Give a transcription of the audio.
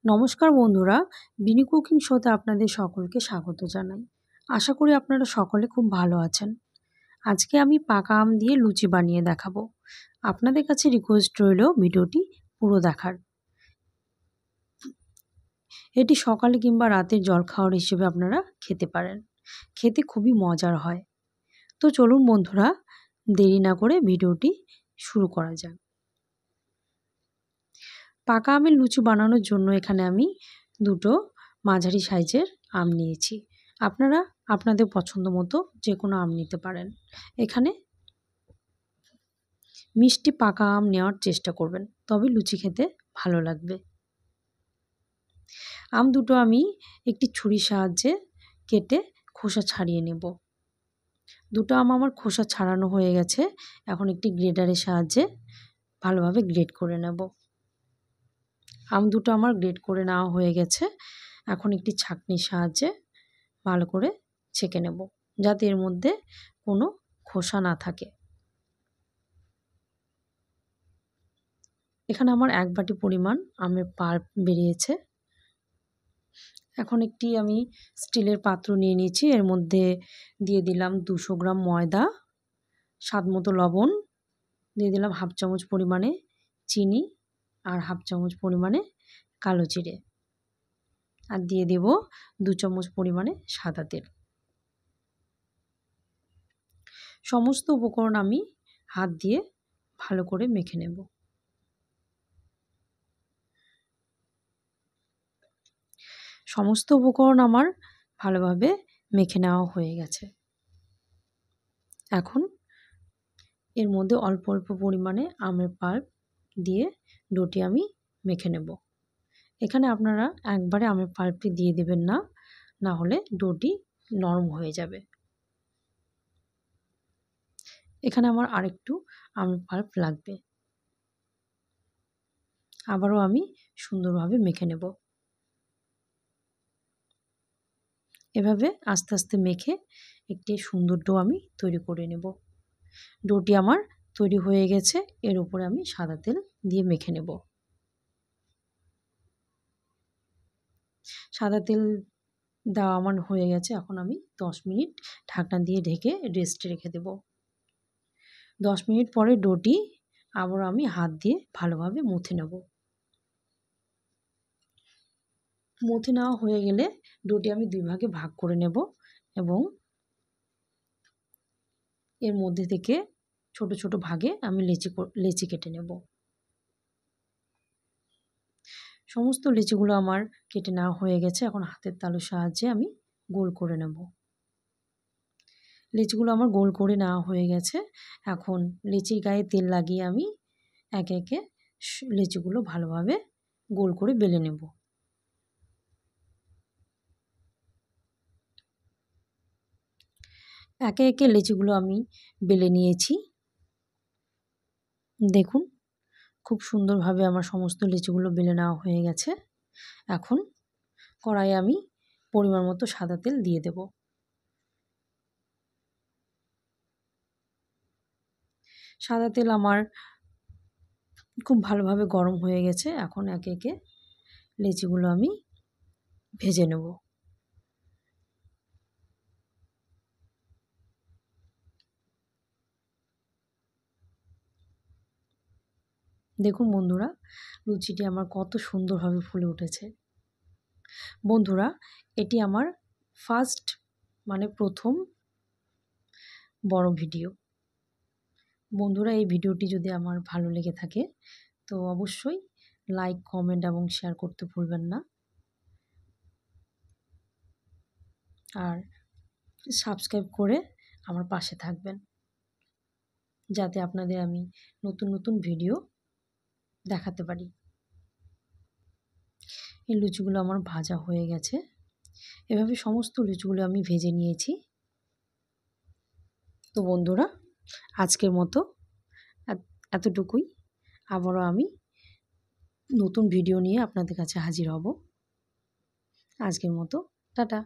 নমস্কার বন্ধুরা, বিনি কুকিং শোতে আপনাদের সকলকে স্বাগত জানাই। আশা করি আপনারা সকলে খুব ভালো আছেন। আজকে আমি পাকা আম দিয়ে লুচি বানিয়ে দেখাবো। আপনাদের কাছে রিকোয়েস্ট রইল ভিডিওটি পুরো দেখার। এটি সকালে কিংবা রাতের জলখাবার হিসেবে আপনারা খেতে পারেন। খেতে খুবই মজার হয়। তো চলুন বন্ধুরা, দেরি না করে ভিডিওটি শুরু করা যাক। পাকা আমের লুচি বানানোর জন্য এখানে আমি দুটো মাঝারি সাইজের আম নিয়েছি। আপনারা আপনাদের পছন্দ মতো যে কোনো আম নিতে পারেন। এখানে মিষ্টি পাকা আম নেওয়ার চেষ্টা করবেন, তবে লুচি খেতে ভালো লাগবে। আম দুটো আমি একটি ছুরির সাহায্যে কেটে খোসা ছাড়িয়ে নেব। দুটো আম আমার খোসা ছাড়ানো হয়ে গেছে। এখন একটি গ্রেটারের সাহায্যে ভালোভাবে গ্রেট করে নেব। আম দুটো আমার গ্রেট করে নেওয়া হয়ে গেছে। এখন একটি ছাঁকনির সাহায্যে ভালো করে ছেঁকে নেব, যাতে এর মধ্যে কোনো খোসা না থাকে। এখানে আমার 1 বাটি পরিমাণ আমের পাল্প বেরিয়েছে। এখন একটি আমি স্টিলের পাত্র নিয়ে নিয়েছি। এর মধ্যে দিয়ে দিলাম 200 গ্রাম ময়দা, স্বাদমতো লবণ, দিয়ে দিলাম 1/2 চামচ পরিমাণে চিনি আর 1/2 চামচ পরিমাণে কালো জিরে, আর দিয়ে দেব 2 চামচ পরিমাণে সাদা তেল। সমস্ত উপকরণ আমি হাত দিয়ে ভালো করে মেখে নেব। সমস্ত উপকরণ আমার ভালোভাবে মেখে নেওয়া হয়ে গেছে। এখন এর মধ্যে অল্প অল্প পরিমাণে আমের পাল্প দিয়ে ডোটি আমি মেখে নেব। এখানে আপনারা একবারে আমের পাল্পটি দিয়ে দেবেন না, না হলে ডোটি নরম হয়ে যাবে। এখানে আমার আরেকটু আমের পাল্প লাগবে। আবারও আমি সুন্দরভাবে মেখে নেব। এভাবে আস্তে আস্তে মেখে একটি সুন্দর ডো আমি তৈরি করে নেব। ডোটি আমার তৈরি হয়ে গেছে। এর উপরে আমি সাদা তেল দিয়ে মেখে নেব। সাদা তেল দেওয়া আমার হয়ে গেছে। এখন আমি 10 মিনিট ঢাকনা দিয়ে ঢেকে রেস্টে রেখে দেব। 10 মিনিট পরে ডোটি আবার আমি হাত দিয়ে ভালোভাবে মুথে নেব। মুথে নেওয়া হয়ে গেলে ডোটি আমি 2 ভাগে ভাগ করে নেব এবং এর মধ্যে থেকে ছোট ছোট ভাগে আমি লেচি কেটে নেব। সমস্ত লেচিগুলো আমার কেটে নেওয়া হয়ে গেছে। এখন হাতের তালুর সাহায্যে আমি গোল করে নেব। লেচিগুলো আমার গোল করে নেওয়া হয়ে গেছে। এখন লেচির গায়ে তেল লাগিয়ে আমি একে একে লেচিগুলো ভালোভাবে গোল করে বেলে নেব। একে একে লেচিগুলো আমি বেলে নিয়েছি। দেখুন, খুব সুন্দরভাবে আমার সমস্ত লেচিগুলো বেলে নেওয়া হয়ে গেছে। এখন কড়াইয়ে আমি পরিমাণ মতো সাদা তেল দিয়ে দেব। সাদা তেল আমার খুব ভালোভাবে গরম হয়ে গেছে। এখন একে একে লেচিগুলো আমি ভেজে নেব। দেখুন বন্ধুরা, লুচিটি আমার কত সুন্দরভাবে ফুলে উঠেছে। বন্ধুরা, এটি আমার ফার্স্ট প্রথম বড় ভিডিও। বন্ধুরা, এই ভিডিওটি যদি আমার ভালো লেগে থাকে তো অবশ্যই লাইক, কমেন্ট এবং শেয়ার করতে ভুলবেন না। আর সাবস্ক্রাইব করে আমার পাশে থাকবেন, যাতে আপনাদের আমি নতুন নতুন ভিডিও দেখাতে পারি। এই লুচিগুলো আমার ভাজা হয়ে গেছে। এভাবে সমস্ত লুচিগুলো আমি ভেজে নিয়েছি। তো বন্ধুরা, আজকের মতো এতটুকুই। আবারও আমি নতুন ভিডিও নিয়ে আপনাদের কাছে হাজির হব। আজকের মতো টাটা।